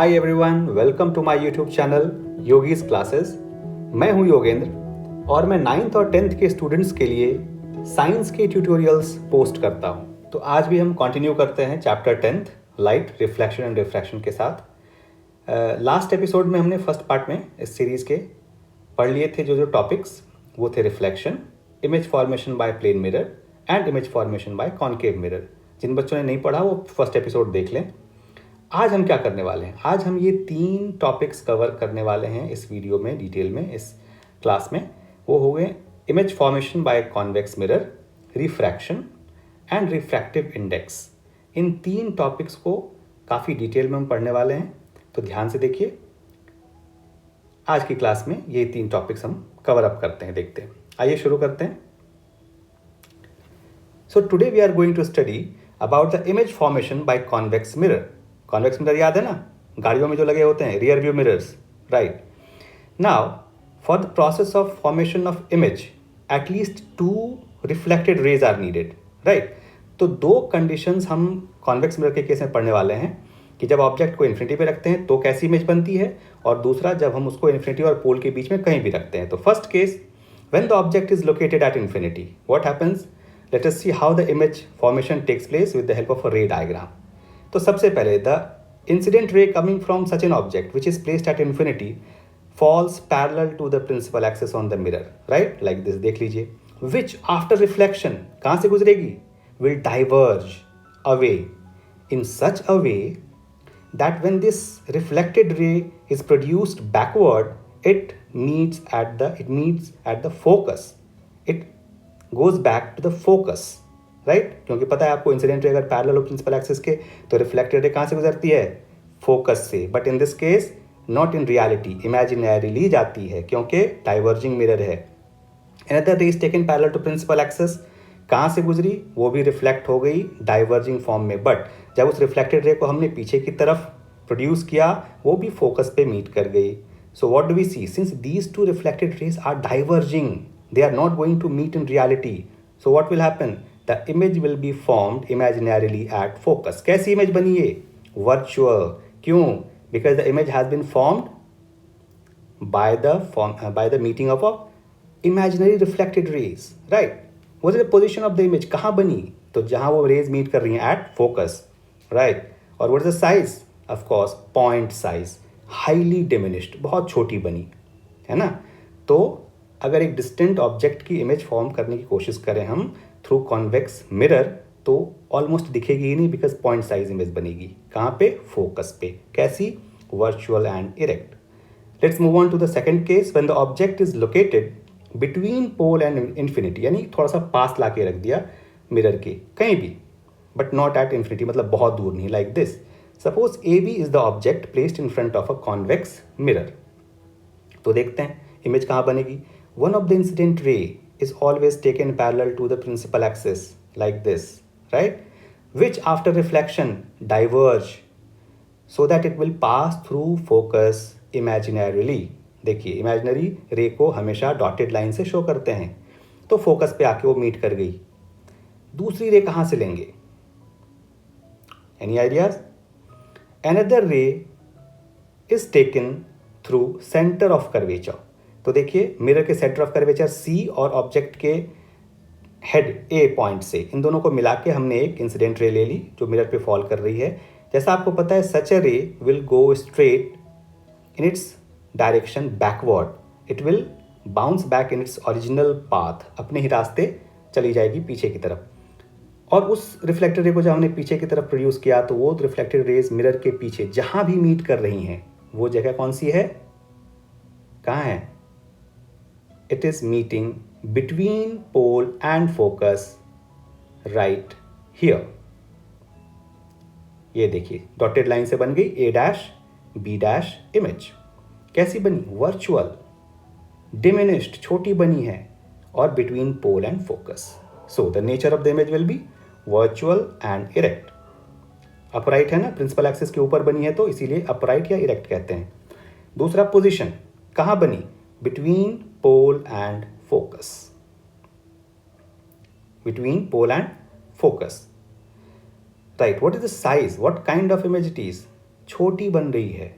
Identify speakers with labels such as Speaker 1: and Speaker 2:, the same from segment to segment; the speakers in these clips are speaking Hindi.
Speaker 1: Hi everyone, welcome to my YouTube channel Yogi's classes. मैं हूं योगेंद्र और मैं 9th और 10th के स्टूडेंट्स के लिए साइंस के ट्यूटोरियल्स पोस्ट करता हूं। तो आज भी हम कंटिन्यू करते हैं chapter 10th light, reflection and refraction के साथ। लास्ट एपिसोड में हमने फर्स्ट पार्ट में इस सीरीज़ के पढ़ लिए थे जो टॉपिक्स, वो थे reflection, image formation by plane mirror and image formation by concave mirror. जिन बच्चों ने नहीं पढ़ा वो फर्स्ट एपिसोड देख लें। आज हम क्या करने वाले हैं? आज हम ये 3 टॉपिक्स कवर करने वाले हैं इस वीडियो में, डिटेल में, इस क्लास में। वो हो गए image formation by convex mirror, refraction and refractive index. In 3 topics को काफ़ी डिटेल में हम पढ़ने वाले हैं, तो ध्यान से देखिए। आज की क्लास में ये 3 टॉपिक्स हम कवर अप करते हैं, देखते हैं। आइए शुरू करते हैं। So today we are going to study about the image formation by convex mirror. Convex mirror याद है ना, गाड़ियों में जो लगे होते हैं, rear view mirrors, right. Now for the process of formation of image at least 2 reflected rays are needed, right. तो 2 कंडीशंस हम कॉन्वेक्स मिरर के केस में पढ़ने वाले हैं कि जब ऑब्जेक्ट को इन्फिनिटी पे रखते हैं तो कैसी इमेज बनती है, और दूसरा जब हम उसको इन्फिनिटी और पोल के बीच में कहीं भी रखते हैं। तो first case, when the object is located at infinity, what happens? Let us see how the image formation takes place with the help of a ray diagram. तो सबसे पहले the incident ray coming from such an object which is placed at infinity falls parallel to the principal axis on the mirror, right, like this. देख लीजिए, विच आफ्टर रिफ्लेक्शन कहाँ से गुजरेगी? Will diverge away in such a way that when this reflected ray is produced backward, it meets at the focus. It goes back to the focus, right? क्योंकि पता है आपको, इंसिडेंट रे अगर पैरेलल हो प्रिंसिपल एक्सिस के तो रिफ्लेक्टेड रे कहाँ से गुजरती है? फोकस से। But in this case not in reality, imaginarily जाती है क्योंकि डाइवर्जिंग मिरर है। Another ray is taken parallel to principal axis, कहाँ से गुजरी? वो भी रिफ्लेक्ट हो गई डाइवर्जिंग फॉर्म में, बट जब उस रिफ्लेक्टेड रे को हमने पीछे की तरफ प्रोड्यूस किया वो भी फोकस पे मीट कर गई। So what do we see? Since these 2 reflected rays are diverging, they are not going to meet in reality, so what will happen? The image will be formed imaginarily at focus. कैसी इमेज बनी है? वर्चुअल। क्यों? Because the image has been formed by the meeting of a imaginary reflected rays, right? What is the position of the image? कहाँ बनी? तो जहाँ वो rays meet कर रही हैं at focus, right? और what is the size? Of course, point size, highly diminished, बहुत छोटी बनी, है ना? तो अगर एक distant object की image form करने की कोशिश करें हम through convex mirror, तो almost दिखेगी ही नहीं, because point size image बनेगी। कहाँ पे? Focus पे। कैसी? Virtual and erect. Let's move on to the second case, when the object is located between pole and infinity, यानी थोड़ा सा पास ला के रख दिया मिरर के कहीं भी, बट नॉट एट इन्फिनिटी, मतलब बहुत दूर नहीं, like this. Suppose A B is the object placed in front of a convex mirror. तो देखते हैं इमेज कहाँ बनेगी। One of the incident ray is always taken parallel to the principal axis, like this, right, which after reflection diverge so that it will pass through focus imaginarily. देखिए, इमेजिनरी रे को हमेशा डॉटेड लाइन से शो करते हैं, तो फोकस पे आके वो मीट कर गई। दूसरी रे कहाँ से लेंगे? Any ideas? अनदर रे is taken through centre of curvature. तो देखिए, मिरर के सेंटर ऑफ कर्वेचर सी और ऑब्जेक्ट के हेड ए पॉइंट से, इन दोनों को मिला के हमने एक इंसिडेंट रे ले ली जो मिरर पे फॉल कर रही है। जैसा आपको पता है, such a ray will go straight in its direction backward, it will bounce back in its original path, अपने ही रास्ते चली जाएगी पीछे की तरफ। और उस रिफ्लेक्टेड रे को जब हमने पीछे की तरफ प्रोड्यूस किया तो वो रिफ्लेक्टेड रेज मिरर के पीछे जहां भी मीट कर रही हैं, वो जगह कौन सी है? कहाँ है? It is meeting between pole and focus right here. ये देखिए, डॉटेड लाइन से बन गई A dash B dash image. कैसी बनी? वर्चुअल, डिमिनिश्ड, छोटी बनी है, और between pole and focus. So the nature of the image will be virtual and erect. Upright है ना, प्रिंसिपल एक्सिस के ऊपर बनी है तो इसीलिए अपराइट या इरेक्ट कहते हैं। दूसरा, पोजीशन कहाँ बनी? Between pole and focus, between pole and focus, right. What is the size? What kind of image it is? छोटी बन रही है,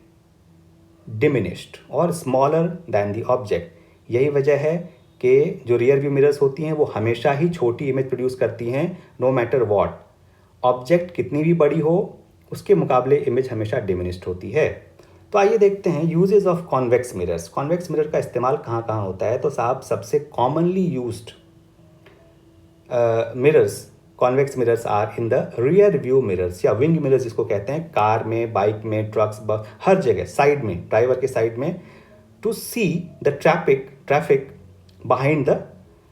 Speaker 1: डिमिनिश्ड और स्मॉलर दैन द ऑब्जेक्ट। यही वजह है कि जो रियर व्यू मिरर्स होती हैं वो हमेशा ही छोटी इमेज प्रोड्यूस करती हैं, नो मैटर वॉट। ऑब्जेक्ट कितनी भी बड़ी हो उसके मुकाबले इमेज हमेशा डिमिनिश्ड होती है। तो आइए देखते हैं uses of convex mirrors. Convex mirror का इस्तेमाल कहाँ कहाँ होता है। तो साहब सबसे commonly used mirrors, convex mirrors are in the rear view mirrors या विंग मिरर्स जिसको कहते हैं, कार में, बाइक में, ट्रक्स, हर जगह साइड में, ड्राइवर के साइड में, to see the traffic behind the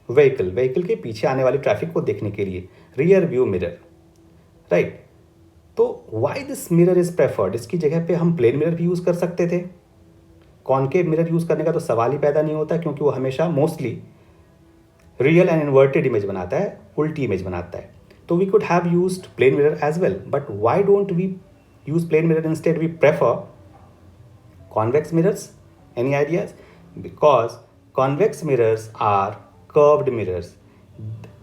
Speaker 1: vehicle, vehicle के पीछे आने वाली ट्रैफिक को देखने के लिए, रियर व्यू मिरर, राइट। तो why this mirror is preferred, इसकी जगह पे हम प्लेन मिरर भी यूज़ कर सकते थे। कॉनकेव मिरर यूज़ करने का तो सवाल ही पैदा नहीं होता, क्योंकि वो हमेशा mostly real and inverted image बनाता है, उल्टी इमेज बनाता है। तो we could have used plane mirror as well, but why don't we use plane mirror, instead we prefer convex mirrors. Any ideas? Because convex mirrors are curved mirrors,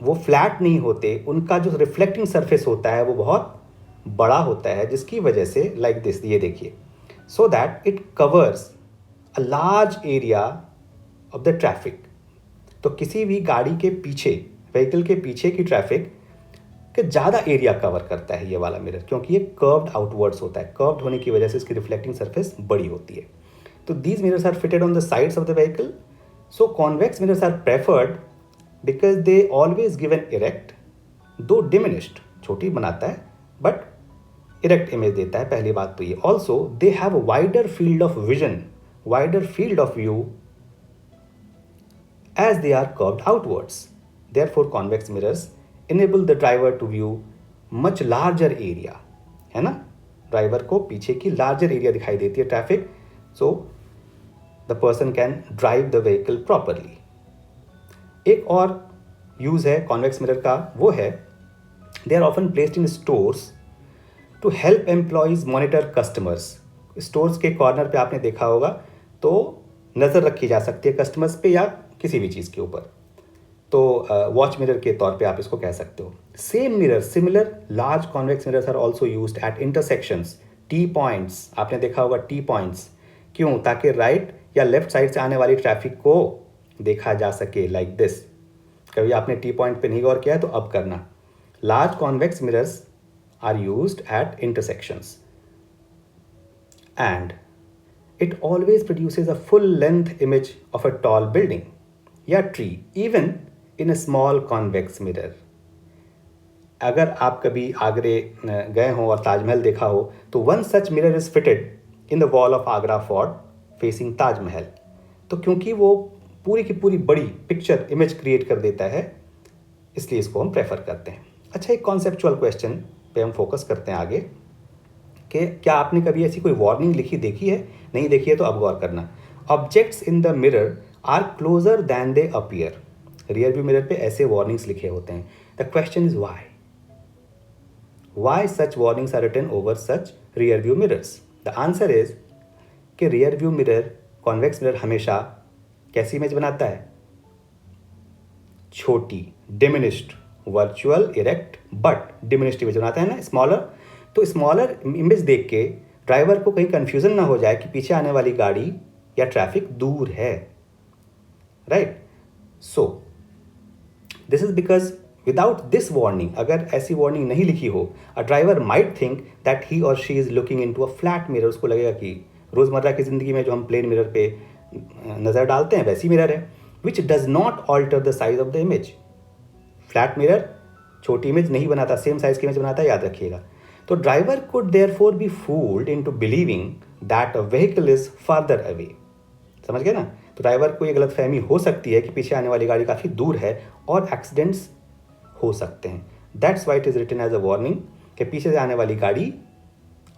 Speaker 1: वो फ्लैट नहीं होते, उनका जो रिफ्लेक्टिंग सरफेस होता है वो बहुत बड़ा होता है, जिसकी वजह से लाइक दिस, ये देखिए, so that it covers a large area of the traffic. तो किसी भी गाड़ी के पीछे, व्हीकल के पीछे की ट्रैफिक के ज़्यादा एरिया कवर करता है ये वाला मिरर, क्योंकि ये कर्व्ड आउटवर्ड्स होता है। कर्व्ड होने की वजह से इसकी रिफ्लेक्टिंग सरफेस बड़ी होती है। तो these mirrors are fitted on the sides of the vehicle. So convex mirrors are preferred because they always give an erect, though diminished, छोटी बनाता है बट इरेक्ट इमेज देता है, पहली बात तो ये। Also they have wider field of vision, wider field of view as they are curved outwards. Therefore, convex mirrors enable the driver to view much larger area, है ना। ड्राइवर को पीछे की लार्जर एरिया दिखाई देती है traffic, so the person can drive the vehicle properly. एक और यूज़ है कॉन्वेक्स मिरर का, वो है they are often placed in stores to help employees monitor customers. Stores के कॉर्नर पे आपने देखा होगा, तो नज़र रखी जा सकती है कस्टमर्स पे या किसी भी चीज़ के ऊपर, तो वॉच मिरर के तौर पे आप इसको कह सकते हो। Same mirror, similar large convex mirrors are also used at intersections, T points, आपने देखा होगा टी पॉइंट्स, क्यों? ताकि राइट या लेफ्ट साइड से आने वाली ट्रैफिक को देखा जा सके, लाइक दिस। कभी आपने टी पॉइंट पे नहीं गौर किया है तो अब करना। Large convex mirrors are used at intersections and it always produces a full length image of a tall building या tree, even in a small convex mirror. अगर आप कभी आगरे गए हो और ताजमहल देखा हो, तो one such mirror is fitted in the wall of Agra Fort facing Taj Mahal. तो क्योंकि वो पूरी की पूरी बड़ी पिक्चर इमेज क्रिएट कर देता है, इसलिए इसको हम प्रेफर करते हैं। अच्छा, एक कॉन्सेप्चुअल क्वेश्चन पे हम फोकस करते हैं आगे, कि क्या आपने कभी ऐसी कोई वार्निंग लिखी देखी है? नहीं देखी है तो अब गौर करना। Objects in the mirror are closer than they appear. Rear view mirror पे ऐसे वार्निंग्स लिखे होते हैं। The question is why such warnings are written over such rear view mirrors. The answer is कि rear view mirror, convex mirror हमेशा कैसी इमेज बनाता है? छोटी, diminished, virtual, erect but diminished image बनाता है ना, स्मॉलर। तो स्मॉलर इमेज देख के ड्राइवर को कहीं कंफ्यूजन ना हो जाए कि पीछे आने वाली गाड़ी या ट्रैफिक दूर है, right. So this is because without this warning, अगर ऐसी वार्निंग नहीं लिखी हो, a driver might think that he or she is looking into a flat mirror. उसको लगेगा कि रोज़मर्रा की ज़िंदगी में जो हम प्लेन मिरर पे नज़र डालते हैं वैसी मिरर है, which does not alter the size of the image. Flat mirror छोटी इमेज नहीं बनाता, सेम साइज की इमेज बनाता है, याद रखिएगा। तो driver could therefore B fooled into believing that a vehicle is further away. समझ गए ना? तो ड्राइवर को ये गलतफहमी हो सकती है कि पीछे आने वाली गाड़ी काफ़ी दूर है और एक्सीडेंट्स हो सकते हैं। That's why it is written as a warning कि पीछे से आने वाली गाड़ी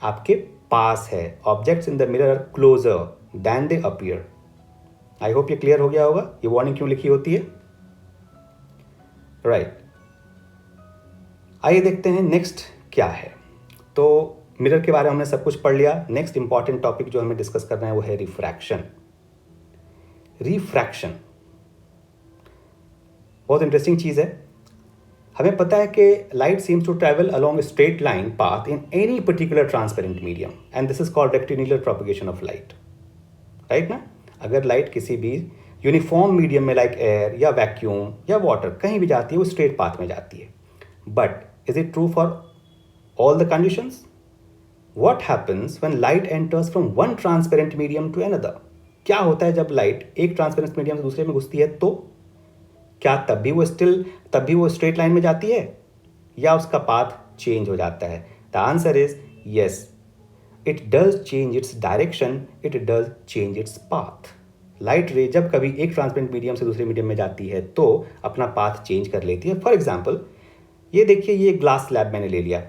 Speaker 1: आपके पास है। Objects in the mirror are closer than they appear. I hope ये क्लियर हो गया होगा ये वार्निंग क्यों लिखी होती है, राइट। आइए देखते हैं नेक्स्ट क्या है। तो मिरर के बारे में हमने सब कुछ पढ़ लिया। नेक्स्ट इंपॉर्टेंट टॉपिक जो हमें डिस्कस करना है वो है रिफ्रैक्शन। रिफ्रैक्शन बहुत इंटरेस्टिंग चीज़ है। हमें पता है कि light seems to travel along straight line path in any particular transparent medium and this is called rectilinear propagation of light, right ना। अगर लाइट किसी भी यूनिफॉर्म मीडियम में लाइक एयर या वैक्यूम या वाटर कहीं भी जाती है वो स्ट्रेट पाथ में जाती है। But is it true for all the conditions? What happens when light enters from one transparent medium to another? क्या होता है जब लाइट एक ट्रांसपेरेंट मीडियम से दूसरे में घुसती है? तो क्या तब भी वो स्ट्रेट लाइन में जाती है या उसका पाथ चेंज हो जाता है? The answer is yes, it does change its direction, it does change its path. Light रे जब कभी एक ट्रांसपेरेंट मीडियम से दूसरे मीडियम में जाती है तो अपना पाथ चेंज कर लेती है। फॉर एग्जाम्पल ये देखिए, ये ग्लास स्लैब मैंने ले लिया,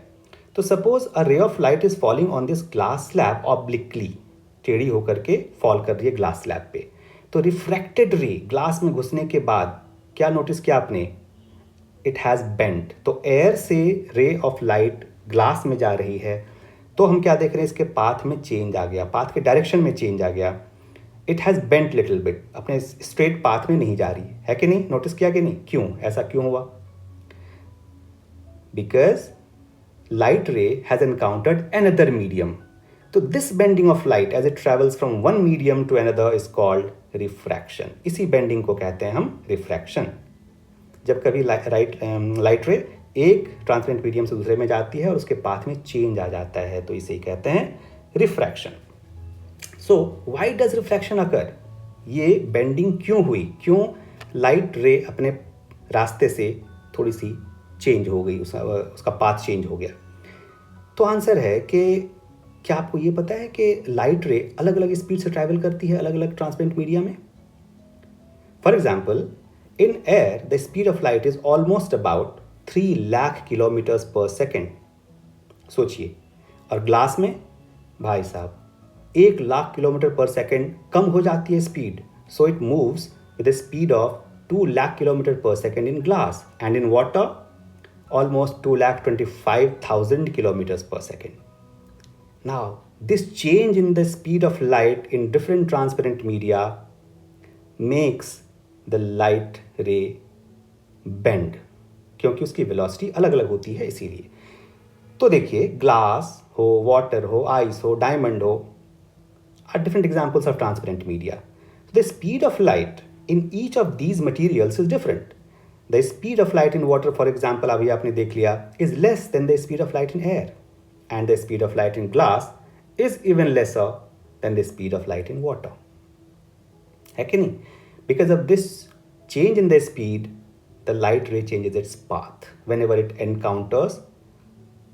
Speaker 1: तो suppose a ray of light is falling on this glass slab obliquely, टेढ़ी होकर के फॉल कर रही है ग्लास स्लैब पे। तो रिफ्रैक्टेड रे ग्लास में घुसने के बाद क्या नोटिस किया आपने? It has bent. तो एयर से रे ऑफ लाइट ग्लास में जा रही है तो हम क्या देख रहे हैं? इसके पाथ में चेंज आ गया, पाथ के डायरेक्शन में चेंज आ गया। It has bent little bit, अपने स्ट्रेट पाथ में नहीं जा रही है कि नहीं? नोटिस किया कि नहीं? क्यों ऐसा क्यों हुआ? Because light ray has encountered another medium. So this bending of light as it travels from one medium to another is called refraction. इसी bending को कहते हैं हम refraction. जब कभी लाइट रे एक ट्रांसपेरेंट मीडियम से दूसरे में जाती है और उसके पाथ में चेंज आ जाता है तो इसे कहते हैं refraction. So why does refraction occur? ये बेंडिंग क्यों हुई? क्यों लाइट रे अपने रास्ते से थोड़ी सी चेंज हो गई, उसका पाथ चेंज हो गया? तो आंसर है कि क्या आपको ये पता है कि लाइट रे अलग अलग स्पीड से ट्रैवल करती है अलग अलग ट्रांसपेरेंट मीडिया में? For example in air the speed of light is almost about 3 lakh kilometres पर सेकेंड, सोचिए। और ग्लास में भाई साहब 1 लाख किलोमीटर पर सेकेंड कम हो जाती है speed, so it moves with the speed of 2 lakh kilometers per second in glass, and in water almost 2,25,000 kilometers per second. Now this change in the speed of light in different transparent media makes the light ray bend, क्योंकि उसकी वेलोसिटी अलग अलग होती है इसीलिए। तो देखिए ग्लास हो, वाटर हो, आइस हो, डायमंड हो are different examples of transparent media. The speed of light in each of these materials is different. The speed of light in water, for example, अभी आपने देख लिया, is less than the speed of light in air, and the speed of light in glass is even lesser than the speed of light in water. है कि नहीं? Because of this change in the speed, the light ray changes its path whenever it encounters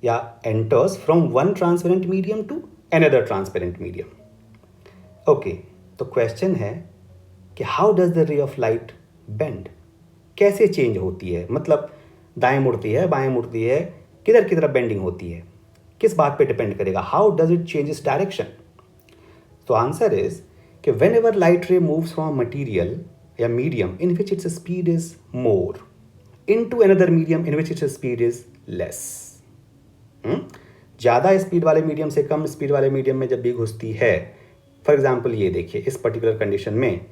Speaker 1: या enters from one transparent medium to another transparent medium. Okay, तो क्वेश्चन है कि how does the ray of light bend? कैसे चेंज होती है? मतलब दाएं मुड़ती है, बाएं मुड़ती है, किधर की तरफ बेंडिंग होती है? किस बात पे डिपेंड करेगा? How does it change its direction? तो आंसर इज कि whenever light ray moves from material या medium in which its speed is more into another medium in which its speed is less. ज़्यादा स्पीड वाले मीडियम से कम स्पीड वाले मीडियम में जब भी घुसती है, फॉर एग्जाम्पल ये देखिए इस पर्टिकुलर कंडीशन में,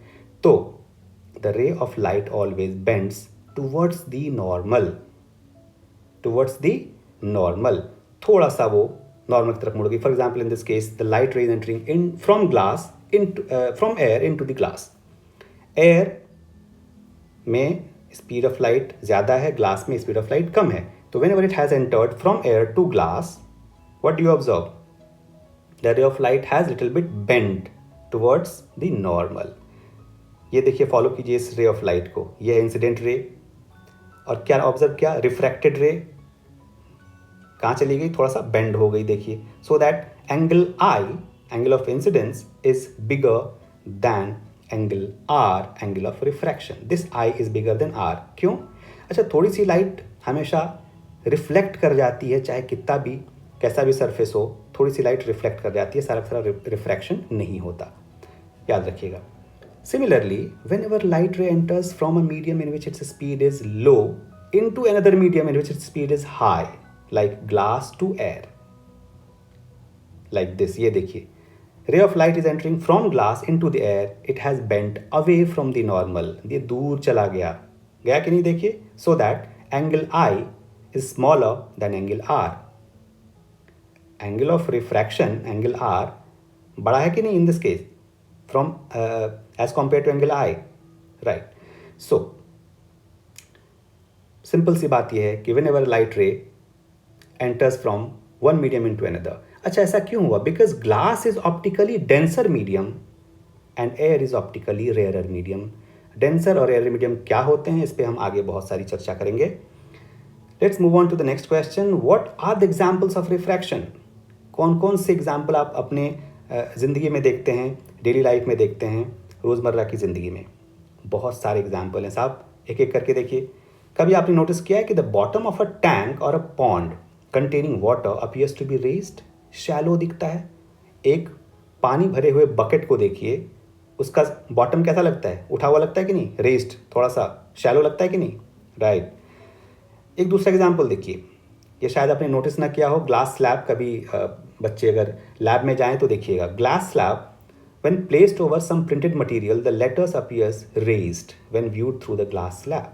Speaker 1: तो the ray of light always bends towards the normal, थोड़ा सा वो नॉर्मल की तरफ मुड़ गई। For example in this case the light ray is entering in from air into the glass. Air में स्पीड ऑफ लाइट ज़्यादा है, ग्लास में स्पीड ऑफ लाइट कम है। तो whenever it has entered from air to glass, what do you observe? The ray of light has little bit bent towards the normal. ये देखिए, फॉलो कीजिए इस रे ऑफ लाइट को, ये है इंसिडेंट रे, और क्या ऑब्जर्व किया? रिफ्रैक्टेड रे कहाँ चली गई? थोड़ा सा बेंड हो गई, देखिए। So that angle i, angle of incidence, is bigger than angle r, angle of refraction. This i is bigger then r. क्यों? अच्छा, थोड़ी सी लाइट हमेशा रिफ्लेक्ट कर जाती है, चाहे कितना भी कैसा भी सरफेस हो, थोड़ी सी लाइट रिफ्लेक्ट कर जाती है, सारा रिफ्रैक्शन नहीं होता, याद रखिएगा। Similarly whenever light ray enters from a medium in which its speed is low into another medium in which its speed is high, like glass to air, like this. ये देखिए, ray of light is entering from glass into the air, it has bent away from the normal, ये दूर चला गया कि नहीं? देखिए, so that angle I is smaller than angle R. Angle of refraction, angle R, बड़ा है कि नहीं in this case from as compared to angle I, right? So simple सी बात यह है कि whenever light ray enters from one medium into another. अच्छा, ऐसा क्यों हुआ? Because glass is optically denser medium and air is optically rarer medium. Denser और rarer medium क्या होते हैं, इस पे हम आगे बहुत सारी चर्चा करेंगे. Let's move on to the next question. What are the examples of refraction? कौन कौन से एग्जाम्पल आप अपने ज़िंदगी में देखते हैं, डेली लाइफ में देखते हैं, रोज़मर्रा की ज़िंदगी में? बहुत सारे एग्जाम्पल हैं साहब, एक एक करके देखिए. कभी आपने नोटिस किया है कि the bottom of a tank or a pond containing water appears to be raised, shallow दिखता है. एक पानी भरे हुए बकेट को देखिए, उसका बॉटम कैसा लगता है? उठा हुआ लगता है कि नहीं? रेज्ड, थोड़ा सा शैलो लगता है कि नहीं? राइट. एक दूसरा एग्जाम्पल देखिए, ये शायद आपने नोटिस ना किया हो. ग्लास स्लैब, कभी बच्चे अगर लैब में जाएं तो देखिएगा. Glass slab when placed over some printed material the letters appears raised when viewed through the glass slab.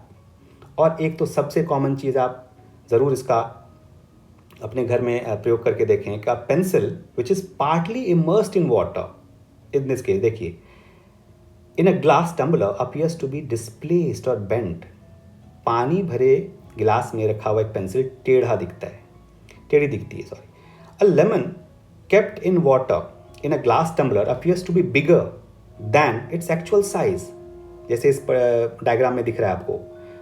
Speaker 1: और एक तो सबसे कॉमन चीज़, आप ज़रूर इसका अपने घर में प्रयोग करके देखें कि pencil which is partly immersed in water, in this case देखिए, in a glass tumbler appears to be displaced और बेंट. पानी भरे गिलास में रखा हुआ एक पेंसिल टेढ़ा दिखता है, टेढ़ी दिखती है, sorry. A lemon kept in water in a glass tumbler appears to be bigger than its actual size. जैसे इस डायग्राम में दिख रहा है आपको,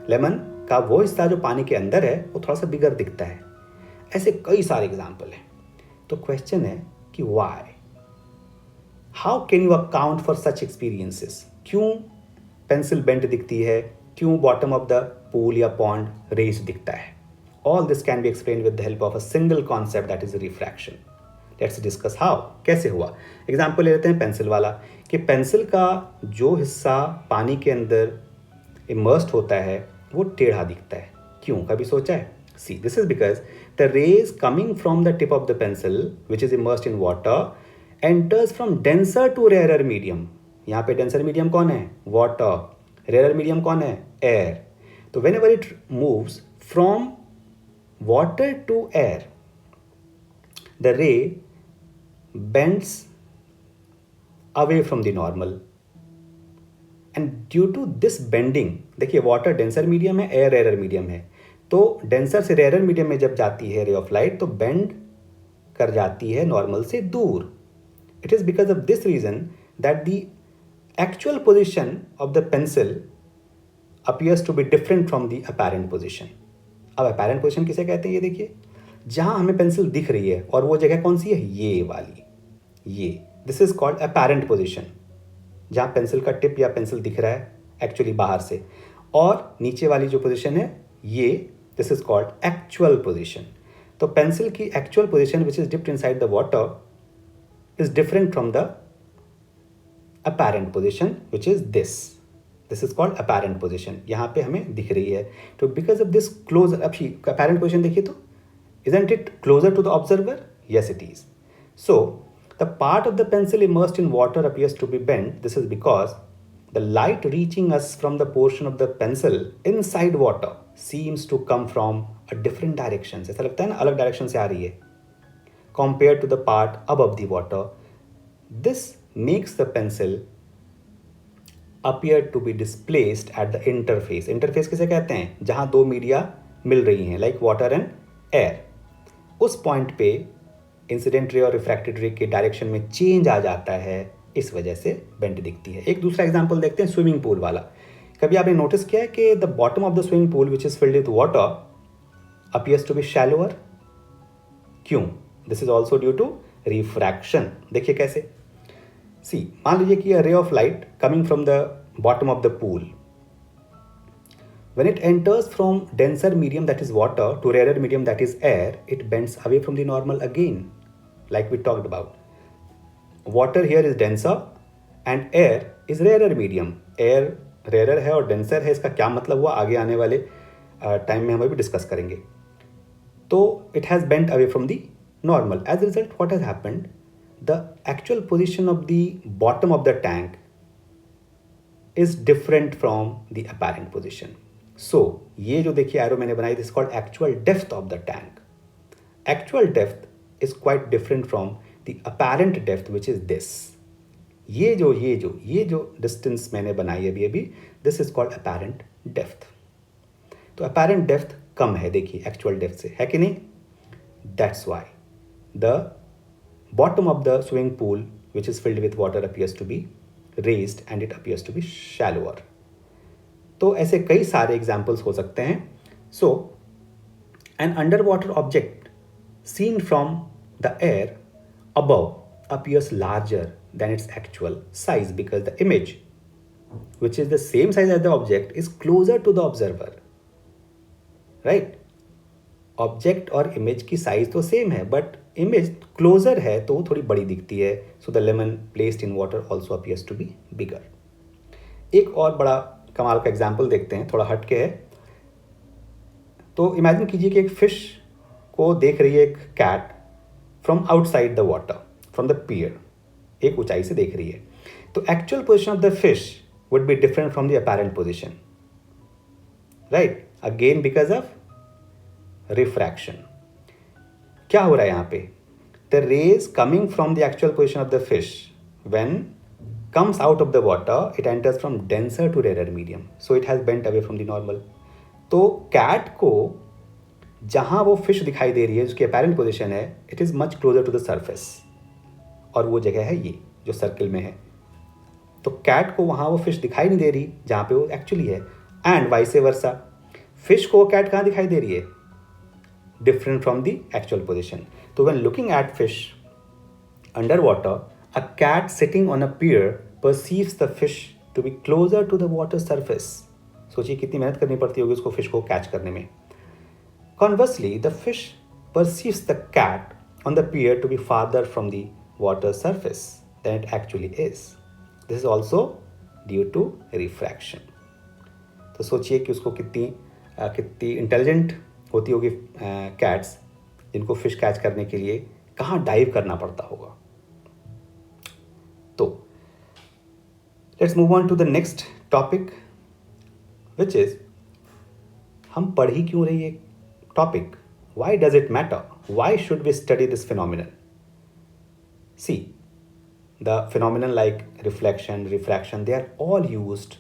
Speaker 1: लेमन का वो हिस्सा जो पानी के अंदर है वो थोड़ा सा बिगर दिखता है. ऐसे कई सारे एग्जाम्पल हैं. तो क्वेश्चन है कि why, how can you account for such experiences? क्यों पेंसिल बेंट दिखती है, क्यों बॉटम ऑफ द पूल या पॉन्ड रेज दिखता है? All this can be explain with the help of a single concept, that is refraction. Let's discuss how, कैसे हुआ. एग्जाम्पल ले लेते हैं पेंसिल वाला, कि पेंसिल का जो हिस्सा पानी के अंदर इमर्स्ड होता है वो टेढ़ा दिखता है. क्यों, कभी सोचा है? See, this is because the rays coming from the tip of the pencil which is immersed in water enters from denser to rarer medium. यहाँ पे डेंसर मीडियम कौन है? वाटर. रेयर मीडियम कौन है? एयर. तो whenever it moves from water to air, the ray bends away from the normal, and due to this bending, देखिए वाटर डेंसर मीडियम है, एयर रेयर मीडियम है, तो डेंसर से रेयर मीडियम में जब जाती है रे ऑफ लाइट तो बेंड कर जाती है नॉर्मल से दूर. It is because of this reason that the actual position of the pencil appears to be different from the apparent position. अब अपेरेंट पोजीशन किसे कहते हैं? ये देखिए, जहां हमें पेंसिल दिख रही है और वो जगह कौन सी है? ये वाली, ये. This is called apparent position, जहां पेंसिल का टिप या पेंसिल दिख रहा है एक्चुअली बाहर से. और नीचे वाली जो पोजीशन है ये, this is called actual position. तो पेंसिल की actual position which is dipped inside the water is different from the apparent position which is this. This is called apparent position. यहाँ पे हमें दिख रही है. तो बिकॉज ऑफ दिस क्लोजर, अब अपेरेंट पोजिशन देखिए तो, isn't it closer to the observer? Yes, it is. So the part of the pencil immersed in water appears to be bent. This is because the light reaching us from the portion of the pencil inside water seems to come from a different direction. ऐसा लगता है ना, अलग डायरेक्शन से आ रही है compared to the part above the water. This makes the pencil appear to be displaced at the interface. Interface किसे कहते हैं? जहाँ दो मीडिया मिल रही हैं, like water and air. उस पॉइंट पे इंसिडेंट रे और रिफ्रैक्टेड रे के डायरेक्शन में चेंज आ जाता है, इस वजह से बेंट दिखती है. एक दूसरा एग्जांपल देखते हैं, स्विमिंग पूल वाला. कभी आपने नोटिस किया है कि the bottom of the swimming pool which is filled with water appears to be shallower? क्यों? This is also due to refraction. देखिए कैसे. सी, मान लीजिए कि ray of light coming from the bottom of the pool, when it enters from denser medium that is water to rarer medium that is air, it bends away from the normal again, like we talked about. Water here is denser and air is rarer medium. Air rarer है और denser है, इसका क्या मतलब हुआ आगे आने वाले टाइम में हम अभी डिस्कस करेंगे. तो it has bent away from the normal. As a result, what has happened? The actual position of the bottom of the tank is different from the apparent position. सो ये जो देखिए एरो मैंने बनाई, this called actual depth of the tank. Actual depth is quite different from the apparent depth which is this. ये जो डिस्टेंस मैंने बनाई अभी अभी, this is called apparent depth. तो अपेरेंट डेप्थ कम है देखिए एक्चुअल डेप्थ से, है कि नहीं? That's why the bottom of the swimming pool which is filled with water appears to be raised and it appears to be shallower. तो ऐसे कई सारे एग्जाम्पल्स हो सकते हैं. सो an underwater object seen from the air above appears larger than its actual size because the image which is the same size as the object is closer to the observer, right? Object और इमेज की साइज तो सेम है बट इमेज क्लोजर है तो वो थोड़ी बड़ी दिखती है. So the lemon placed in water also appears to be bigger. एक और बड़ा कमाल का एग्जाम्पल देखते हैं, थोड़ा हट के है. तो इमेजिन कीजिए कि एक फिश को देख रही है एक cat from outside the water, from the pier, एक ऊंचाई से देख रही है. तो actual position of the fish would be different from the apparent position, right? Again because of refraction. क्या हो रहा है यहाँ पे? The rays coming from the actual position of the fish when comes out of the water, it enters from denser to rarer medium, so it has bent away from the normal. तो कैट को जहाँ वो फिश दिखाई दे रही है, उसकी अपेरेंट पोजिशन है, it is much closer to the surface, और वो जगह है ये जो सर्किल में है. तो कैट को वहाँ वो फिश दिखाई नहीं दे रही जहाँ पे वो एक्चुअली है, एंड वाइस वर्सा. फिश को कैट कहाँ दिखाई दे रही है? Different from the actual position. तो when looking at fish under water, a cat sitting on a pier perceives the fish to be closer to the water surface. सोचिए कितनी मेहनत करनी पड़ती होगी उसको फिश को कैच करने में. Conversely, the fish perceives the cat on the pier to be farther from the water surface than it actually is. This is also due to refraction. तो सोचिए कि उसको कितनी इंटेलिजेंट होती होगी कैट्स, जिनको फिश कैच करने के लिए कहाँ डाइव करना पड़ता होगा. तो let's move on to the next topic which is, हम पढ़ ही क्यों रही है topic? Why does it matter? Why should we study this phenomenon? See, the phenomenon like reflection, refraction, they are all used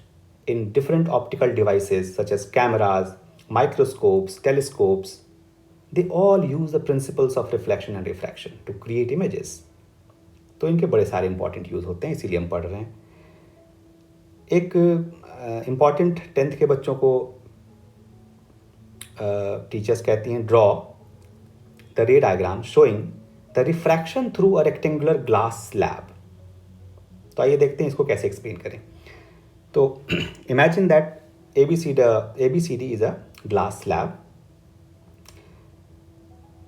Speaker 1: in different optical devices such as cameras, microscopes, telescopes. They all use the principles of reflection and refraction to create images. तो इनके बड़े सारे इंपॉर्टेंट यूज़ होते हैं, इसीलिए हम पढ़ रहे हैं. एक इम्पॉर्टेंट 10th के बच्चों को टीचर्स कहती हैं, draw the ray diagram showing the refraction through a rectangular glass slab. तो आइए देखते हैं इसको कैसे एक्सप्लेन करें. तो imagine that ABCD is a glass slab.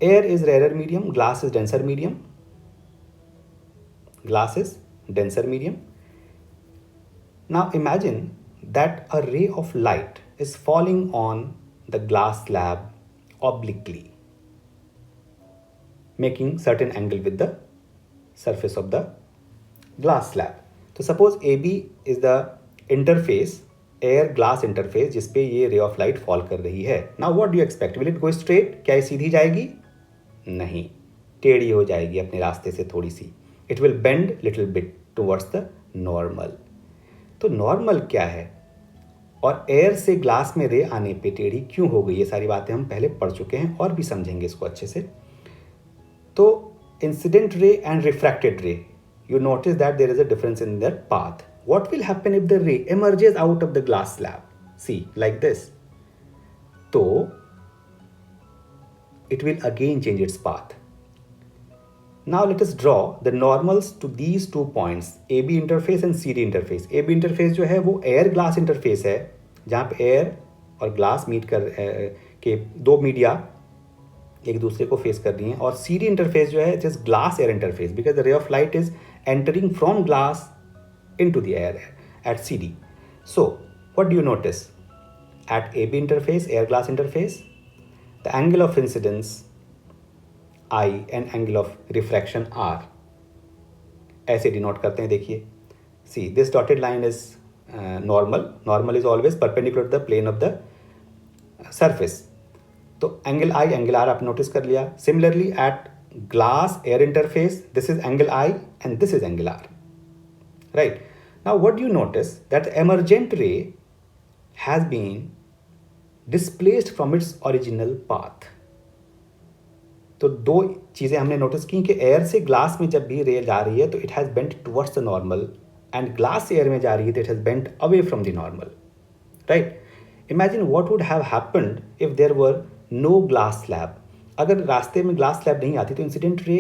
Speaker 1: Air is rare medium, glass is denser medium. Glass is denser medium. Now imagine that a ray of light is falling on the glass slab obliquely, making certain angle with the surface of the glass slab. तो suppose AB is the interface, air glass interface, जिस पे ये ray of light fall कर रही है. Now what do you expect? Will it go straight? क्या ये सीधी जाएगी? नहीं, टेढ़ी हो जाएगी अपने रास्ते से थोड़ी सी. It will bend little bit towards the normal. तो नॉर्मल क्या है और एयर से ग्लास में रे आने पे टेढ़ी क्यों हो गई, ये सारी बातें हम पहले पढ़ चुके हैं और भी समझेंगे इसको अच्छे से. तो इंसिडेंट रे एंड रिफ्रैक्टेड रे, you notice that there is a difference in their path. What will happen if the ray emerges out of the glass slab? See, like this. So, it will again change its path. Now let us draw the normals to these 2 points, AB interface and CD interface. AB interface जो है वो एयर ग्लास इंटरफेस है, जहाँ पे एयर और ग्लास मीट कर के दो मीडिया एक दूसरे को फेस कर रही हैं. और CD इंटरफेस जो है it is glass air interface because the ray of light is entering from glass into the air at CD. So what do you notice? At AB interface, air glass interface, the angle of incidence I and angle of refraction R ऐसे डिनोट करते हैं. देखिए, see this dotted line is normal. Normal is always perpendicular to the plane of the surface, तो एंगल आई एंगल आर आप नोटिस कर लिया. Similarly at glass air interface, this is angle I and this is angle R, right? Now what do you notice? That the emergent ray has been displaced from its original path. तो दो चीज़ें हमने नोटिस की कि एयर से ग्लास में जब भी रे जा रही है तो it has bent towards the normal, and glass से एयर में जा रही है तो it has bent away from the normal, right? Imagine what would have happened if there were no glass slab. अगर रास्ते में ग्लास स्लैब नहीं आती तो इंसिडेंट रे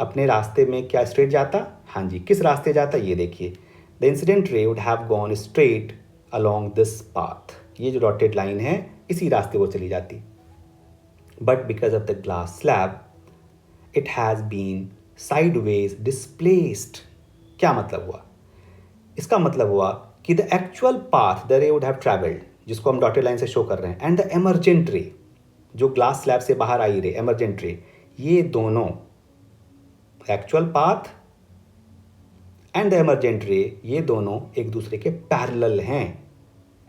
Speaker 1: अपने रास्ते में क्या स्ट्रेट जाता? हाँ जी, किस रास्ते जाता ये देखिए. द इंसिडेंट रे would have gone straight along this path. ये जो डॉटेड लाइन है इसी रास्ते वो चली जाती. But because of the glass slab it has been sideways displaced. क्या मतलब हुआ? इसका मतलब हुआ कि the actual path the ray would have travelled, जिसको हम डॉटेड लाइन से शो कर रहे हैं, एंड द एमर्जेंट रे, जो ग्लास स्लैब से बाहर आई रे, एमर्जेंट रे, ये दोनों actual path and the emergent रे, ये दोनों एक दूसरे के पैरेलल हैं.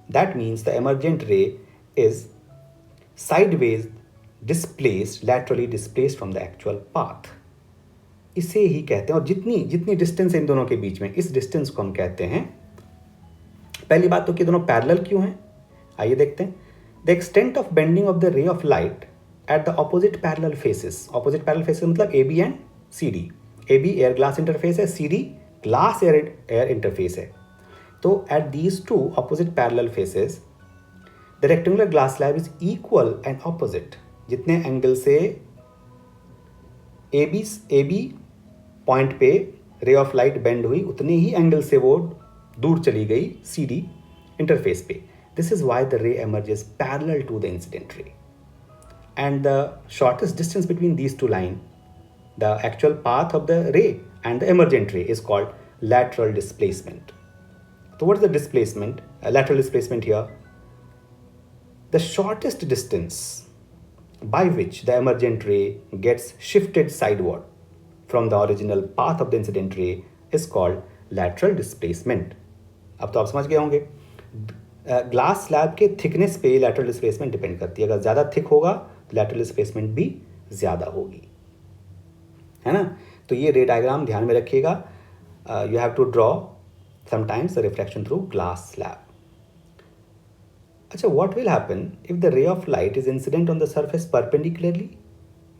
Speaker 1: दैट मीन्स द एमर्जेंट रे is sideways displaced, laterally displaced from the actual path. इसे ही कहते हैं, और जितनी जितनी डिस्टेंस इन दोनों के बीच में, इस डिस्टेंस को हम कहते हैं. पहली बात तो कि दोनों पैरेलल क्यों हैं, आइए देखते हैं. The extent of bending of the ray of light at the opposite parallel faces. Opposite parallel faces मतलब AB and CD. AB air glass interface है, CD glass air interface है. तो at these two opposite parallel faces, the rectangular glass slab is equal and opposite. जितने एंगल से AB पॉइंट पे रे ऑफ लाइट बेंड हुई, उतने ही एंगल से वो दूर चली गई CD इंटरफेस पे. This is why the ray emerges parallel to the incident ray. And the shortest distance between these two lines, the actual path of the ray and the emergent ray, is called lateral displacement. So what is the displacement? Lateral displacement here. The shortest distance by which the emergent ray gets shifted sideward from the original path of the incident ray is called lateral displacement. अब तो आप समझ गए होंगे. ग्लास स्लैब के थिकनेस पे लैटरल डिस्प्लेसमेंट डिपेंड करती है. अगर ज़्यादा थिक होगा तो लैटरल डिस्प्लेसमेंट भी ज़्यादा होगी, है ना. तो ये रे डायग्राम ध्यान में रखिएगा. You have to draw sometimes the reflection through glass slab. अच्छा, what will happen if the ray of light is incident on the surface perpendicularly?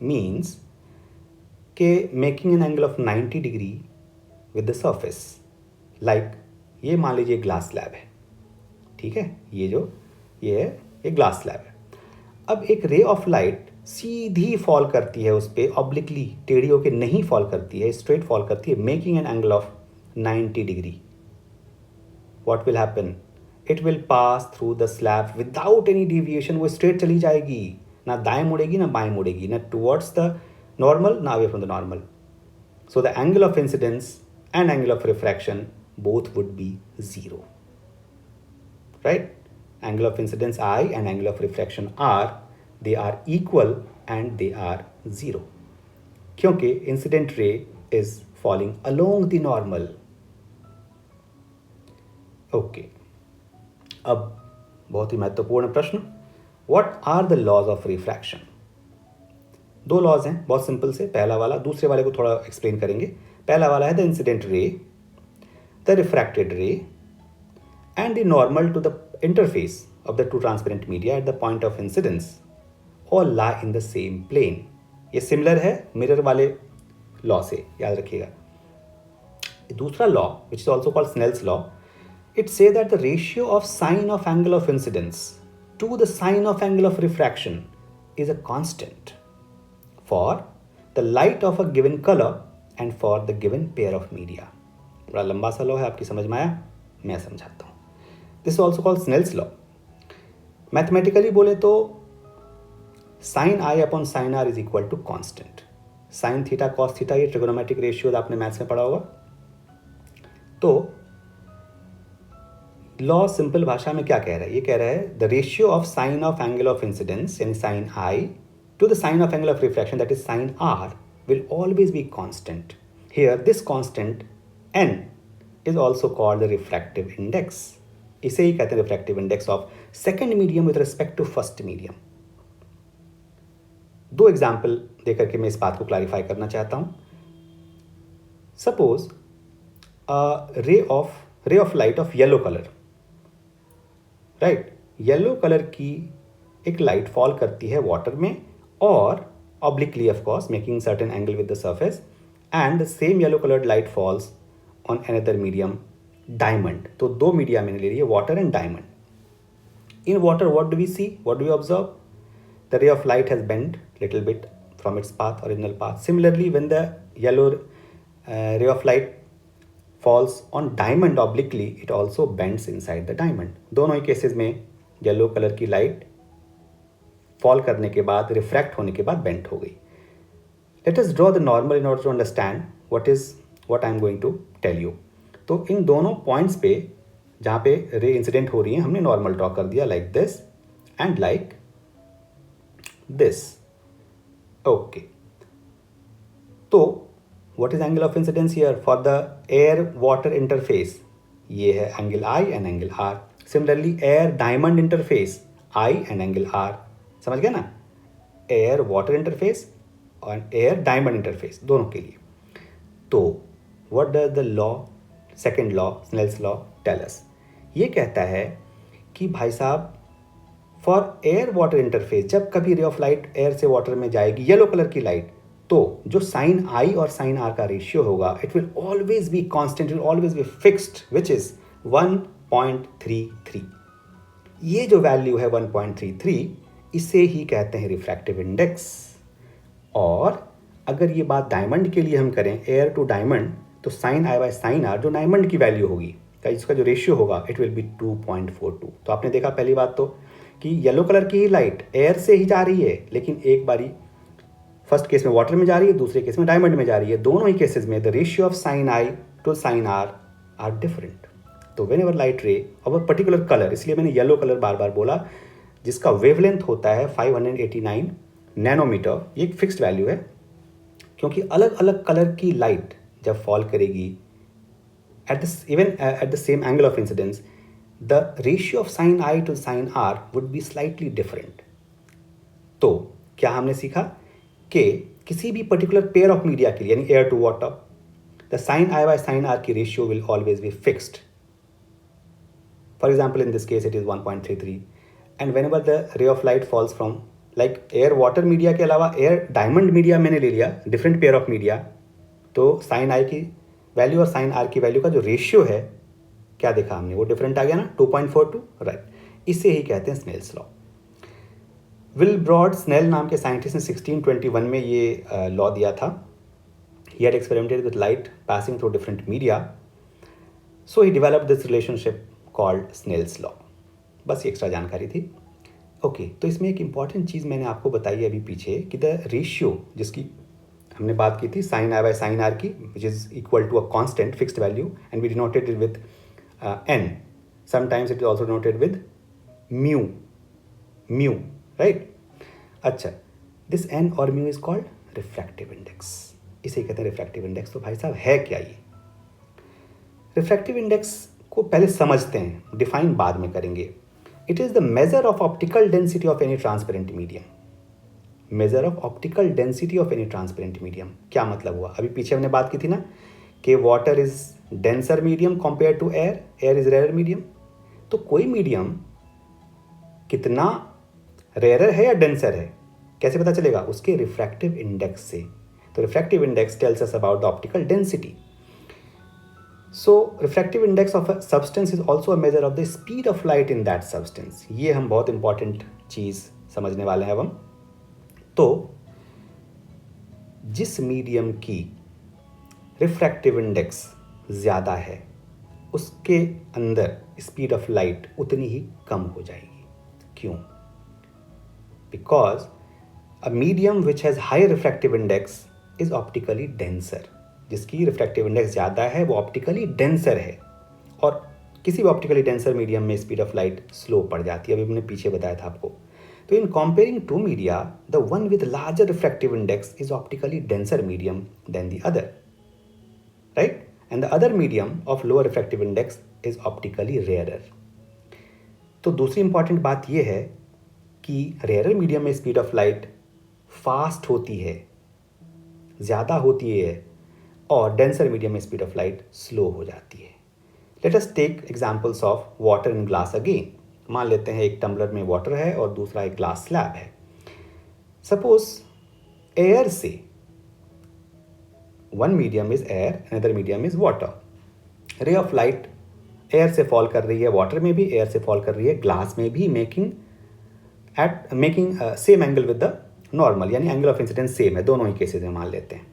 Speaker 1: Means के making an angle of 90 degree with the surface. Like ये मान लीजिए ग्लास स्लैब है, ठीक है, ये ग्लास स्लैब है. अब एक रे ऑफ लाइट सीधी फॉल करती है उस पर, ऑब्लिकली टेढ़ी होकर नहीं फॉल करती है, स्ट्रेट फॉल करती है, making an angle of 90 degree. What will happen? It will pass through the slab without any deviation. वो स्ट्रेट चली जाएगी, ना दाएं मुड़ेगी ना बाएं मुड़ेगी, ना टुवर्ड्स द नॉर्मल ना away from the normal. So the angle of incidence and angle of refraction both would be zero. Right? Angle of incidence I and angle of refraction R, they are equal and they are zero. क्योंकि incident ray is falling along the normal. Okay. अब बहुत ही महत्वपूर्ण प्रश्न. What are the laws of refraction? दो लॉज हैं, बहुत सिंपल से. पहला वाला, दूसरे वाले को थोड़ा एक्सप्लेन करेंगे. पहला वाला है द इंसिडेंट रे, द रिफ्रैक्टेड रे and the normal to the interface of the two transparent media at the point of incidence all lie in the same plane. ये सिमिलर है मिरर वाले लॉ से, याद रखिएगा. दूसरा law which is also called Snell's law, it says that the ratio of sine of angle of incidence to the sine of angle of refraction is a constant for the light of a given color and for the given pair of media. बड़ा लंबा सा लॉ है, आपकी समझ में आया? मैं समझाता हूँ. This is also called Snell's law. Mathematically बोले तो sin I upon sin R is equal to constant. sin theta cos theta, ये ट्रिगोनोमेट्रिक रेशियोज आपने मैथ्स में पढ़ा होगा. तो लॉ सिंपल भाषा में क्या कह रहा है? ये कह रहा है the ratio of sine of angle of incidence यानी sine I to the sine of angle of refraction that is sine R will always be constant. Here this constant n is also called the refractive index. इसे ही कहते हैं refractive index of second medium with respect to first medium. दो एग्जाम्पल देकर के मैं इस बात को क्लैरिफाई करना चाहता हूं। सपोज रे of light of yellow colour, right. Yellow colour की एक लाइट फॉल करती है वाटर में और obliquely of course making certain angle with the surface, and the same yellow colored light falls on another medium, diamond। तो दो मीडिया मैंने ले रही है, water and diamond. In water what do we see, what do we observe? The ray of light has bent little bit from its path, original path. Similarly when the yellow ray of light falls on diamond obliquely, it also bends inside the diamond। दोनों ही केसेस में येलो कलर की लाइट फॉल करने के बाद, रिफ्रैक्ट होने के बाद बेंट हो गई। Let us draw the normal in order to understand what I am going to tell you. तो इन दोनों पॉइंट्स पे जहाँ पे रे इंसिडेंट हो रही है, हमने नॉर्मल ड्रॉ कर दिया like this and like this. Okay, तो what is angle of incidence here for the air water interface? ये है angle I and angle R. Similarly air diamond interface, I and angle R. समझ गया ना? एयर वाटर इंटरफेस और एयर डायमंड इंटरफेस दोनों के लिए। तो what does the law, second law, Snell's law tell us? ये कहता है कि भाई साहब फॉर एयर वाटर इंटरफेस, जब कभी रे ऑफ लाइट एयर से वाटर में जाएगी येलो कलर की लाइट, तो जो साइन आई और साइन आर का रेशियो होगा, it will always be constant, will always be fixed, which is 1.33। ये जो वैल्यू है 1.33, इसे ही कहते हैं रिफ्रैक्टिव इंडेक्स। और अगर ये बात डायमंड के लिए हम करें, एयर टू डायमंड, तो sine I by sine r जो डायमंड की वैल्यू होगी, इसका जो रेशियो होगा, इट विल बी 2.42। तो आपने देखा पहली बात तो कि येलो कलर की ही लाइट एयर से ही जा रही है, लेकिन एक बारी फर्स्ट केस में वाटर में जा रही है, दूसरे केस में डायमंड में जा रही है। दोनों ही केसेस में the ratio of sine I to sine R different. तो whenever light ray of a particular colour, इसलिए मैंने येलो कलर बार बार बोला, जिसका वेवलेंथ होता है 589 नैनोमीटर। ये एक फिक्स्ड वैल्यू है, क्योंकि अलग अलग कलर की लाइट जब फॉल करेगी at the same angle of incidence, the ratio of sine I to sine r would be slightly different. तो क्या हमने सीखा कि किसी भी पर्टिकुलर पेयर ऑफ मीडिया के लिए, यानी air to water, the sine I by sine R की ratio will always be fixed. For example in this case it is 1.33, and whenever the ray of light falls from like air water media के अलावा एयर डायमंड मीडिया मैंने ले लिया, डिफरेंट पेयर ऑफ मीडिया, तो साइन आई की वैल्यू और साइन आर की वैल्यू का जो रेशियो है, क्या देखा हमने, वो डिफरेंट आ गया ना, 2.42, राइट। इसे ही कहते हैं स्नेल्स लॉ। विलब्रॉड स्नेल नाम के साइंटिस्ट ने 1621 में ये लॉ दिया था। He had experimented with light passing through different media, so he developed this relationship called Snell's law. बस ये एक्स्ट्रा जानकारी थी। ओके, तो इसमें एक इंपॉर्टेंट चीज़ मैंने आपको बताई अभी पीछे कि द रेशियो जिसकी हमने बात की थी, sine I by sine R की, which is equal to a constant fixed value, and we denoted it with N, sometimes it is also denoted with mu, right. अच्छा, दिस एन और mu is called refractive index. इसे कहते हैं रिफ्रैक्टिव इंडेक्स। तो भाई साहब है क्या ये? रिफ्रैक्टिव इंडेक्स को पहले समझते हैं, डिफाइन बाद में करेंगे। It is the measure of optical density of any transparent medium. Measure of optical density of any transparent medium क्या मतलब हुआ? अभी पीछे हमने बात की थी ना कि water is denser medium compare to air, air is rare medium. तो कोई मीडियम कितना रेयरर है या डेंसर है, कैसे पता चलेगा? उसके रिफ्रैक्टिव इंडेक्स से। तो refractive index tells us about the optical density. So refractive index of a substance is also a measure of the speed of light in that substance. ये हम बहुत इंपॉर्टेंट चीज़ समझने वाले हैं अब हम। तो जिस मीडियम की रिफ्रैक्टिव इंडेक्स ज़्यादा है, उसके अंदर स्पीड ऑफ लाइट उतनी ही कम हो जाएगी। क्यों? Because a medium which has high refractive index is optically denser. जिसकी रिफ्रैक्टिव इंडेक्स ज़्यादा है वो ऑप्टिकली डेंसर है, और किसी भी ऑप्टिकली डेंसर मीडियम में स्पीड ऑफ लाइट स्लो पड़ जाती है। अभी मैंने पीछे बताया था आपको। तो in comparing two media, the one with larger refractive index is optically denser medium then the other, right, and the other medium of lower refractive index is optically rarer. तो दूसरी इंपॉर्टेंट बात यह है कि रेयरर मीडियम में स्पीड ऑफ लाइट फास्ट होती है, ज़्यादा होती है, और डेंसर मीडियम में स्पीड ऑफ लाइट स्लो हो जाती है। Let us take examples of water in glass again. मान लेते हैं एक टम्बलर में वाटर है और दूसरा एक ग्लास स्लैब है। सपोज एयर से, one medium is air, another medium is water. रे ऑफ लाइट एयर से फॉल कर रही है, वाटर में भी एयर से फॉल कर रही है, ग्लास में भी, making same angle with the normal, यानी एंगल ऑफ इंसिडेंस सेम है दोनों ही केसेस में मान लेते हैं।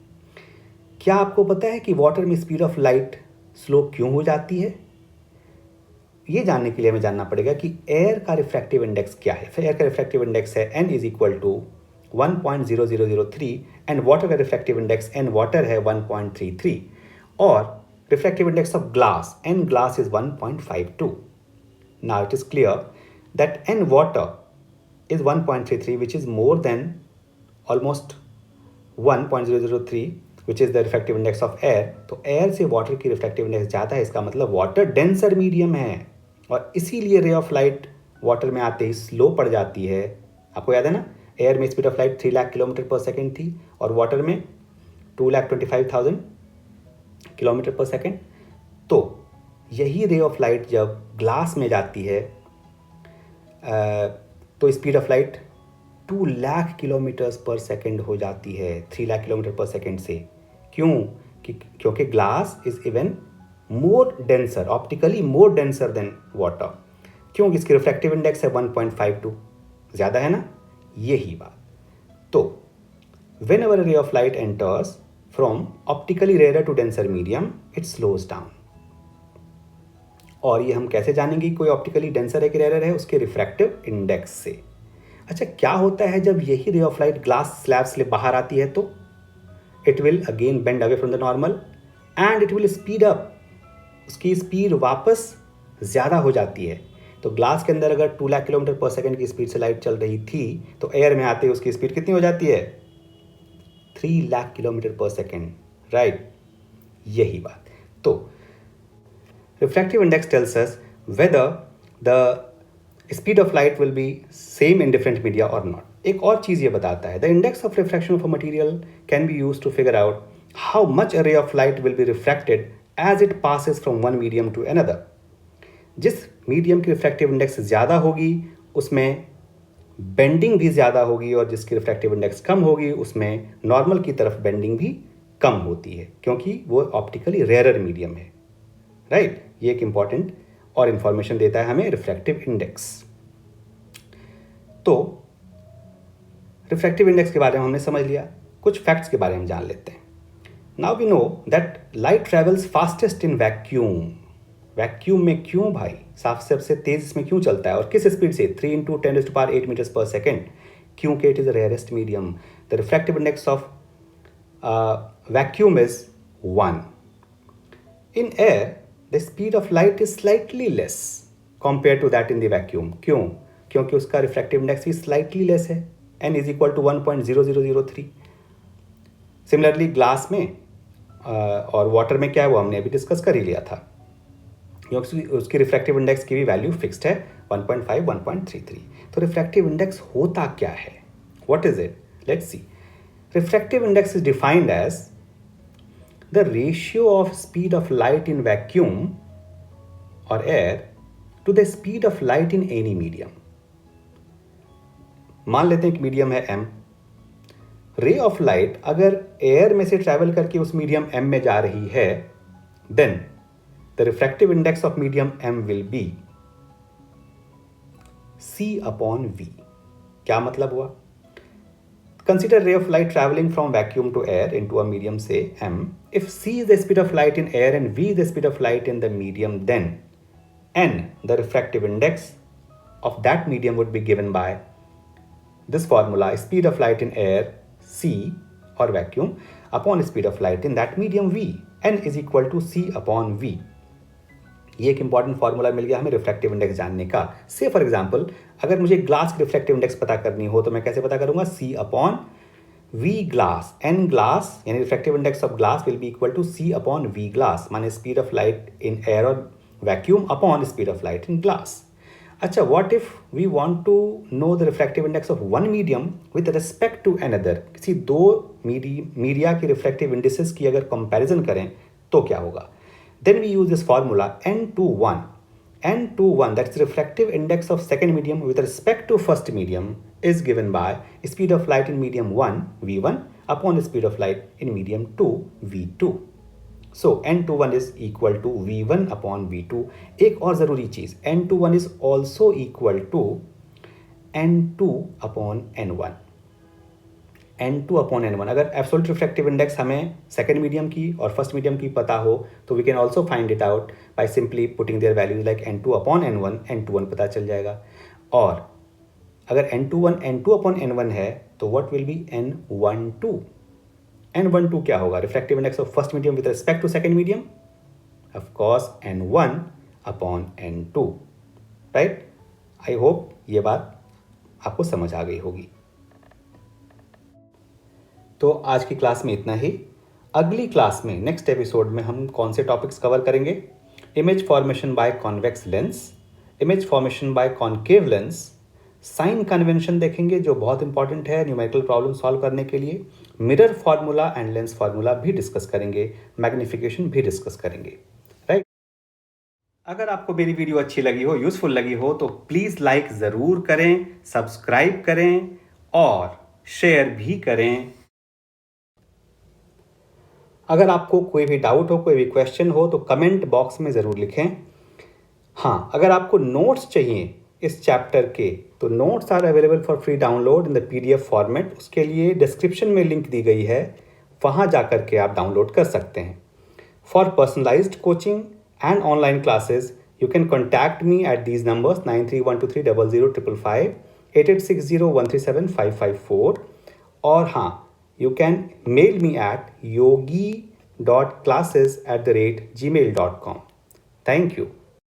Speaker 1: क्या आपको पता है कि वाटर में स्पीड ऑफ लाइट स्लो क्यों हो जाती है? ये जानने के लिए हमें जानना पड़ेगा कि एयर का रिफ्रैक्टिव इंडेक्स क्या है। एयर का रिफ्रैक्टिव इंडेक्स है n is equal to 1.0003 and water का रिफ्रैक्टिव इंडेक्स n वाटर है 1.33 और refractive index of glass n glass is 1.52. Now it is clear that n water is 1.33 which is more than almost 1.003 which is the refractive index of air. तो एयर से वाटर की रिफ्रैक्टिव इंडेक्स ज़्यादा है, इसका मतलब वाटर डेंसर मीडियम है और इसीलिए रे ऑफ लाइट वाटर में आते ही स्लो पड़ जाती है। आपको याद है ना, एयर में speed of light 3 lakh kilometre per second थी और वाटर में 2,25,000 किलोमीटर पर सेकेंड। तो यही रे ऑफ लाइट जब ग्लास में जाती है तो speed of light 2 lakh kilometres पर सेकेंड हो जाती है 3 लाख किलोमीटर पर सेकेंड से। क्यों? क्योंकि glass is even more denser, optically more denser then water. क्यों? इसकी रिफ्रैक्टिव इंडेक्स है 1.52, ज़्यादा है ना, यही बात। तो whenever ray of light enters from optically rare to denser medium it slows down. और ये हम कैसे जानेंगे कोई ऑप्टिकली डेंसर है कि रेयर है? उसके रिफ्रैक्टिव इंडेक्स से। अच्छा, क्या होता है जब यही रे ऑफ लाइट ग्लास स्लैब से बाहर आती है? तो it will again bend away from the normal and it will speed up. उसकी स्पीड वापस ज़्यादा हो जाती है। तो ग्लास के अंदर अगर 2 लाख किलोमीटर पर सेकेंड की स्पीड से लाइट चल रही थी तो एयर में आते ही उसकी स्पीड कितनी हो जाती है? 3 lakh kilometre per second, right, यही बात। तो refractive index tells us whether the speed of light will be same in different media और नॉट। एक और चीज़ ये बताता है, the index of refraction of a material can be use to figure out how much a ray of light will be refracted as it passes from one medium to another. जिस मीडियम की रिफ्रैक्टिव इंडेक्स ज़्यादा होगी उसमें बेंडिंग भी ज़्यादा होगी और जिसकी रिफ्रैक्टिव इंडेक्स कम होगी उसमें नॉर्मल की तरफ बेंडिंग भी कम होती है, क्योंकि वो ऑप्टिकली रेयरर मीडियम है, राइट। ये एक इंपॉर्टेंट और इंफॉर्मेशन देता है हमें रिफ्रैक्टिव इंडेक्स। तो रिफ्रैक्टिव इंडेक्स के बारे में हमने समझ लिया, कुछ फैक्ट्स के बारे में जान लेते हैं। Now we know that light travels fastest in vacuum. Vacuum में क्यों भाई? सबसे तेज इसमें क्यों चलता है और किस स्पीड से? 3 × 10⁸ मीटर्स पर सेकेंड, क्योंकि it is the rarest medium. The refractive index of vacuum is 1। In air the speed of light is slightly less compare to that in the vacuum. क्यों? क्योंकि उसका रिफ्रैक्टिव इंडेक्स भी स्लाइटली लेस है, n is equal to 1.0003। Similarly glass में और वाटर में क्या है वो हमने अभी डिस्कस कर ही लिया था, क्योंकि उसकी रिफ्रैक्टिव इंडेक्स की भी वैल्यू फिक्स्ड है 1.5, 1.33। तो रिफ्रैक्टिव इंडेक्स होता क्या है? What is it? Let's see. Refractive index is defined as the ratio of speed of light in vacuum और air to the speed of light in any medium. मान लेते हैं कि मीडियम है m। रे ऑफ लाइट अगर एयर में से ट्रैवल करके उस मीडियम m में जा रही है, then the refractive index of medium m will be c/v। क्या मतलब हुआ? Consider ray of light traveling from vacuum to air into a medium, say m. If c is the speed of light in air and v is the speed of light in the medium, then n, the refractive index of that medium, would be given by this formula: speed of light in air c or vacuum upon speed of light in that medium v. n is equal to c/v। ये एक इंपॉर्टेंट फॉर्मूला मिल गया हमें रिफ्रैक्टिव इंडेक्स जानने का। से फॉर एग्जांपल अगर मुझे ग्लास की रिफ्रैक्टिव इंडेक्स पता करनी हो तो मैं कैसे पता करूंगा? c/v glass. n ग्लास यानी refractive index of glass will be equal to c/v glass, माने speed of light in air और vacuum upon speed of light in glass. अच्छा, what if we want to know the refractive index of one medium with respect to another? किसी दो मीडिया की रिफ्रैक्टिव इंडिसेस की अगर कंपैरिजन करें तो क्या होगा? Then we use this formula n21. n21, that's refractive index of second medium with respect to first medium, is given by speed of light in medium 1 v1 upon speed of light in medium 2 v2. So n21 is equal to v1 upon v2. एक और ज़रूरी चीज़, n21 is also equal to n2 upon n1. n2 upon n1, अगर एब्सोल्यूट रिफ्रैक्टिव इंडेक्स हमें सेकेंड मीडियम की और फर्स्ट मीडियम की पता हो तो we can also find it out by simply putting their values like n2 upon n1. n21 पता चल जाएगा. और अगर n2 अपॉन n1 है तो what will be n12. n12 क्या होगा? Refractive index of first medium with respect to second medium, of course n1 upon n2. Right? I hope ये बात आपको समझ आ गई होगी. तो आज की क्लास में इतना ही. अगली क्लास में, नेक्स्ट एपिसोड में हम कौन से टॉपिक्स कवर करेंगे? Image formation by convex lens, image formation by concave lens, sign convention देखेंगे जो बहुत इंपॉर्टेंट है न्यूमेरिकल प्रॉब्लम सॉल्व करने के लिए, mirror formula and lens formula भी डिस्कस करेंगे, मैग्निफिकेशन भी डिस्कस करेंगे. राइट? अगर आपको मेरी वीडियो अच्छी लगी हो, यूजफुल लगी हो तो प्लीज़ लाइक ज़रूर करें, सब्सक्राइब करें और शेयर भी करें. अगर आपको कोई भी डाउट हो, कोई भी क्वेश्चन हो तो कमेंट बॉक्स में ज़रूर लिखें. हाँ, अगर आपको नोट्स चाहिए इस चैप्टर के तो notes are available for free download in the PDF format. उसके लिए डिस्क्रिप्शन में लिंक दी गई है, वहाँ जा कर के आप डाउनलोड कर सकते हैं. For personalised coaching and online classes you can contact me at these numbers 9312300555, 8860137554. और हाँ, you can mail me at yogi.classes@gmail.com. Thank you.